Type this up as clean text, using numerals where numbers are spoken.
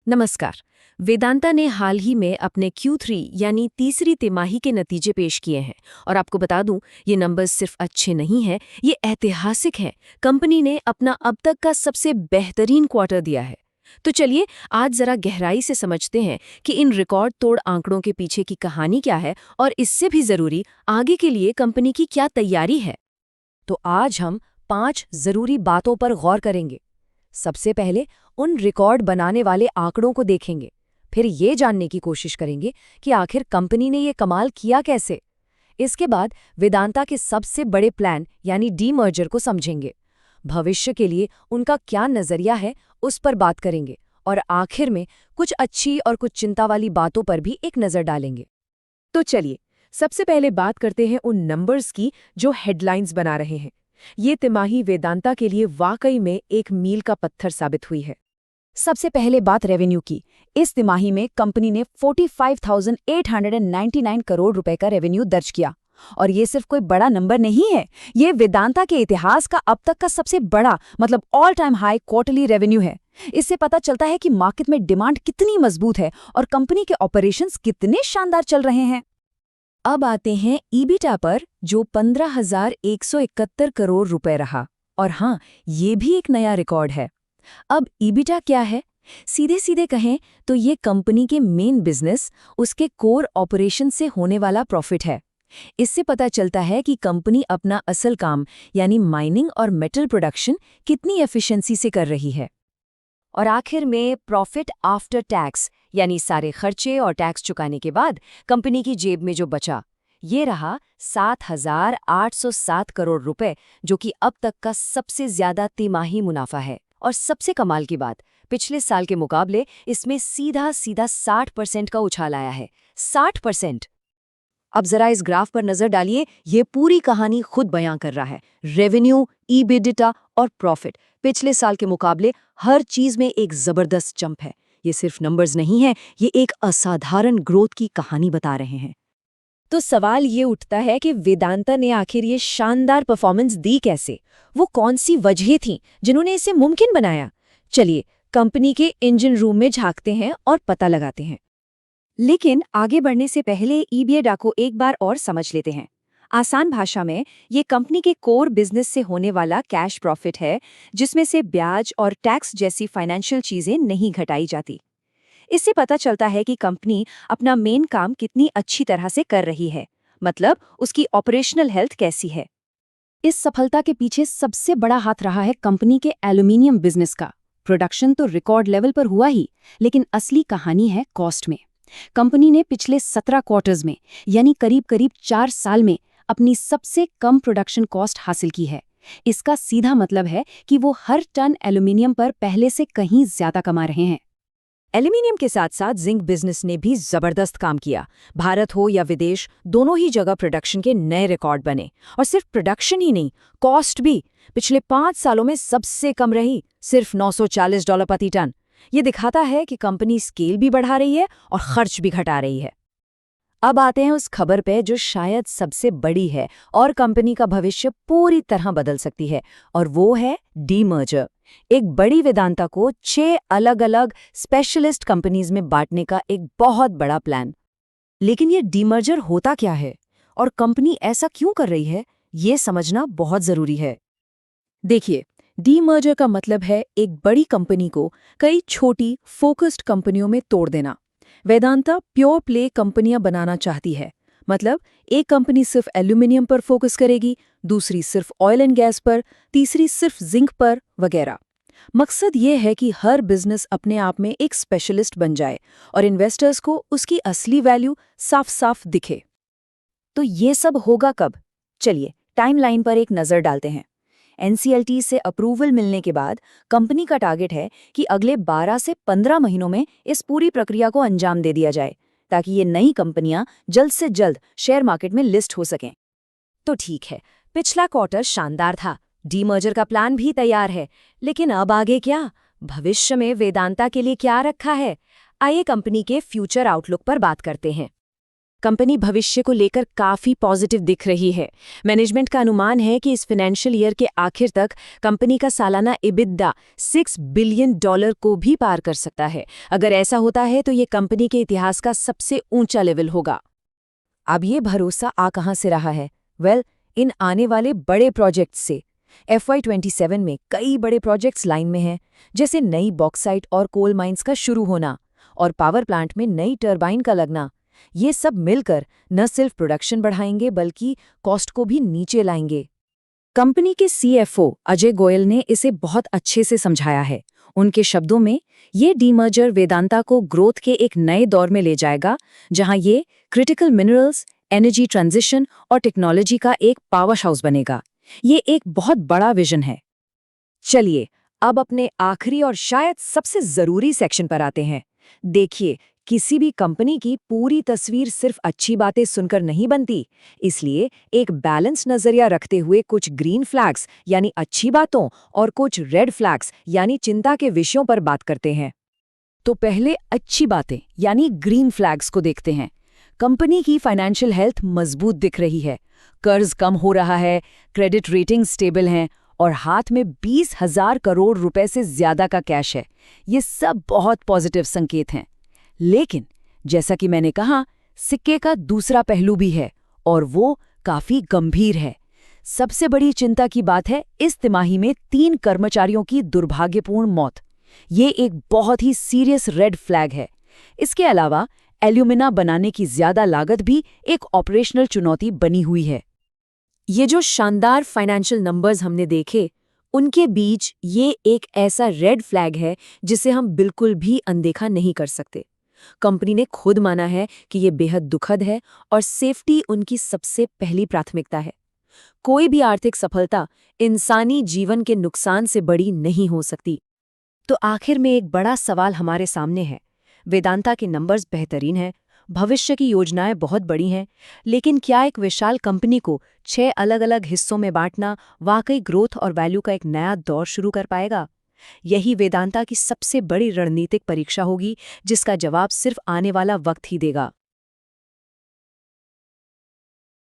नमस्कार। वेदांता ने हाल ही में अपने Q3 यानी तीसरी तिमाही के नतीजे पेश किए हैं और आपको बता दूं, ये नंबर्स सिर्फ अच्छे नहीं हैं, ये ऐतिहासिक हैं। कंपनी ने अपना अब तक का सबसे बेहतरीन क्वार्टर दिया है। तो चलिए आज जरा गहराई से समझते हैं कि इन रिकॉर्ड तोड़ आंकड़ों के पीछे की कहानी क्या है और इससे भी जरूरी आगे के लिए कंपनी की क्या तैयारी है। तो आज हम 5 जरूरी बातों पर गौर करेंगे। सबसे पहले उन रिकॉर्ड बनाने वाले आंकड़ों को देखेंगे, फिर ये जानने की कोशिश करेंगे कि आखिर कंपनी ने ये कमाल किया कैसे। इसके बाद वेदांता के सबसे बड़े प्लान यानी डीमर्जर को समझेंगे। भविष्य के लिए उनका क्या नजरिया है उस पर बात करेंगे और आखिर में कुछ अच्छी और कुछ चिंता वाली बातों पर भी एक नजर डालेंगे। तो चलिए सबसे पहले बात करते हैं उन नंबर्स की जो हेडलाइंस बना रहे हैं। ये तिमाही वेदांता के लिए वाकई में एक मील का पत्थर साबित हुई है। सबसे पहले बात रेवेन्यू की। इस तिमाही में कंपनी ने 45,899 करोड़ रुपए का रेवेन्यू दर्ज किया। और ये सिर्फ कोई बड़ा नंबर नहीं है, ये वेदांता के इतिहास का अब तक का सबसे बड़ा मतलब all time high quarterly revenue है। इससे पता चलता है कि मार्केट में डिमांड कितनी मजबूत है और कंपनी के ऑपरेशंस कितने शानदार चल रहे हैं। अब आते हैं ईबिटा पर, जो 15,171 करोड़ रुपए रहा। और हाँ, ये भी एक नया रिकॉर्ड है। अब ईबिटा क्या है? सीधे सीधे कहें तो ये कंपनी के मेन बिजनेस, उसके कोर ऑपरेशन से होने वाला प्रॉफिट है। इससे पता चलता है कि कंपनी अपना असल काम यानी माइनिंग और मेटल प्रोडक्शन कितनी एफिशिएंसी से कर रही है। और आखिर में प्रॉफिट आफ्टर टैक्स यानी सारे खर्चे और टैक्स चुकाने के बाद कंपनी की जेब में जो बचा, ये रहा 7,807 करोड़ रुपए, जो कि अब तक का सबसे ज्यादा तिमाही मुनाफा है। और सबसे कमाल की बात, पिछले साल के मुकाबले इसमें सीधा 60% का उछाल आया है। 60%। अब जरा इस ग्राफ पर नजर डालिए, ये पूरी कहानी खुद बयां कर रहा है। रेवेन्यू, ईबिडिटा और प्रॉफिट पिछले साल के मुकाबले हर चीज में एक जबरदस्त जंप है। ये सिर्फ नंबर्स नहीं है, ये एक असाधारण ग्रोथ की कहानी बता रहे हैं। तो सवाल ये उठता है कि वेदांता ने आखिर ये शानदार परफॉर्मेंस दी कैसे? वो कौन सी वजहें थीं जिन्होंने इसे मुमकिन बनाया? चलिए कंपनी के इंजन रूम में झांकते हैं और पता लगाते हैं। लेकिन आगे बढ़ने से पहले ईबिटा को एक बार और समझ लेते हैं। आसान भाषा में ये कंपनी के कोर बिजनेस से होने वाला कैश प्रॉफिट है, जिसमें से ब्याज और टैक्स जैसी फाइनेंशियल चीजें नहीं घटाई जाती। इससे पता चलता है कि कंपनी अपना मेन काम कितनी अच्छी तरह से कर रही है, मतलब उसकी ऑपरेशनल हेल्थ कैसी है। इस सफलता के पीछे सबसे बड़ा हाथ रहा है कंपनी के एल्यूमिनियम बिजनेस का। प्रोडक्शन तो रिकॉर्ड लेवल पर हुआ ही, लेकिन असली कहानी है कॉस्ट में। कंपनी ने पिछले 17 क्वार्टर्स में यानी करीब करीब 4 साल में अपनी सबसे कम प्रोडक्शन कॉस्ट हासिल की है। इसका सीधा मतलब है कि वो हर टन एल्यूमिनियम पर पहले से कहीं ज्यादा कमा रहे हैं। एल्यूमिनियम के साथ साथ जिंक बिजनेस ने भी जबरदस्त काम किया। भारत हो या विदेश, दोनों ही जगह प्रोडक्शन के नए रिकॉर्ड बने। और सिर्फ प्रोडक्शन ही नहीं, कॉस्ट भी पिछले 5 सालों में सबसे कम रही, सिर्फ $940 प्रति टन। ये दिखाता है कि कंपनी स्केल भी बढ़ा रही है और खर्च भी घटा रही है। अब आते हैं उस खबर पे जो शायद सबसे बड़ी है और कंपनी का भविष्य पूरी तरह बदल सकती है, और वो है डीमर्जर। एक बड़ी वेदांता को 6 अलग-अलग स्पेशलिस्ट कंपनीज में बांटने का एक बहुत बड़ा प्लान। लेकिन ये डीमर्जर होता क्या है और कंपनी ऐसा क्यों कर रही है, ये समझना बहुत जरूरी है। देखिए, डीमर्जर का मतलब है एक बड़ी कंपनी को कई छोटी फोकस्ड कंपनियों में तोड़ देना। वेदांता प्योर प्ले कंपनियां बनाना चाहती है, मतलब एक कंपनी सिर्फ एल्यूमिनियम पर फोकस करेगी, दूसरी सिर्फ ऑयल एंड गैस पर, तीसरी सिर्फ जिंक पर वगैरह। मकसद ये है कि हर बिजनेस अपने आप में एक स्पेशलिस्ट बन जाए और इन्वेस्टर्स को उसकी असली वैल्यू साफ साफ दिखे। तो ये सब होगा कब? चलिए टाइमलाइन पर एक नजर डालते हैं। एनसीएलटी से अप्रूवल मिलने के बाद कंपनी का टारगेट है कि अगले 12 से 15 महीनों में इस पूरी प्रक्रिया को अंजाम दे दिया जाए, ताकि ये नई कंपनियां जल्द से जल्द शेयर मार्केट में लिस्ट हो सकें। तो ठीक है, पिछला क्वार्टर शानदार था, डीमर्जर का प्लान भी तैयार है, लेकिन अब आगे क्या? भविष्य में वेदांता के लिए क्या रखा है? आइए कंपनी के फ्यूचर आउटलुक पर बात करते हैं। कंपनी भविष्य को लेकर काफी पॉजिटिव दिख रही है। मैनेजमेंट का अनुमान है कि इस फाइनेंशियल ईयर के आखिर तक कंपनी का सालाना EBITDA $6 बिलियन को भी पार कर सकता है। अगर ऐसा होता है तो ये कंपनी के इतिहास का सबसे ऊंचा लेवल होगा। अब ये भरोसा आ कहाँ से रहा है? इन आने वाले बड़े प्रोजेक्ट्स से। FY27 में कई बड़े प्रोजेक्ट्स लाइन में हैं, जैसे नई बॉक्साइट और कोल माइंस का शुरू होना और पावर प्लांट में नई टरबाइन का लगना। ये सब मिलकर न सिर्फ प्रोडक्शन बढ़ाएंगे बल्कि कॉस्ट को भी नीचे लाएंगे। कंपनी के CFO अजय गोयल ने इसे बहुत अच्छे से समझाया है। उनके शब्दों में, ये डीमर्जर वेदांता को ग्रोथ के एक नए दौर में ले जाएगा, जहां ये क्रिटिकल मिनरल्स, एनर्जी ट्रांजिशन और टेक्नोलॉजी का एक पावर हाउस बनेगा। ये एक बहुत बड़ा विजन है। चलिए, अब अपने आखिरी और शायद सबसे जरूरी सेक्शन पर आते हैं। देखिए, किसी भी कंपनी की पूरी तस्वीर सिर्फ अच्छी बातें सुनकर नहीं बनती, इसलिए एक बैलेंस नजरिया रखते हुए कुछ ग्रीन फ्लैग्स यानी अच्छी बातों और कुछ रेड फ्लैग्स यानी चिंता के विषयों पर बात करते हैं। तो पहले अच्छी बातें यानी ग्रीन फ्लैग्स को देखते हैं। कंपनी की फाइनेंशियल हेल्थ मजबूत दिख रही है, कर्ज कम हो रहा है, क्रेडिट रेटिंग स्टेबल हैं और हाथ में 20,000 करोड़ रुपए से ज्यादा का कैश है। ये सब बहुत पॉजिटिव संकेत हैं। लेकिन जैसा कि मैंने कहा, सिक्के का दूसरा पहलू भी है और वो काफी गंभीर है। सबसे बड़ी चिंता की बात है इस तिमाही में 3 कर्मचारियों की दुर्भाग्यपूर्ण मौत। ये एक बहुत ही सीरियस रेड फ्लैग है। इसके अलावा एल्यूमिना बनाने की ज्यादा लागत भी एक ऑपरेशनल चुनौती बनी हुई है। ये जो शानदार फाइनेंशियल नंबर्स हमने देखे, उनके बीच ये एक ऐसा रेड फ्लैग है जिसे हम बिल्कुल भी अनदेखा नहीं कर सकते। कंपनी ने खुद माना है कि ये बेहद दुखद है और सेफ्टी उनकी सबसे पहली प्राथमिकता है। कोई भी आर्थिक सफलता इंसानी जीवन के नुकसान से बड़ी नहीं हो सकती। तो आखिर में एक बड़ा सवाल हमारे सामने है। वेदांता के नंबर्स बेहतरीन हैं, भविष्य की योजनाएं बहुत बड़ी हैं, लेकिन क्या एक विशाल कंपनी को 6 अलग-अलग हिस्सों में बांटना वाकई ग्रोथ और वैल्यू का एक नया दौर शुरू कर पाएगा? यही वेदांता की सबसे बड़ी रणनीतिक परीक्षा होगी, जिसका जवाब सिर्फ आने वाला वक्त ही देगा।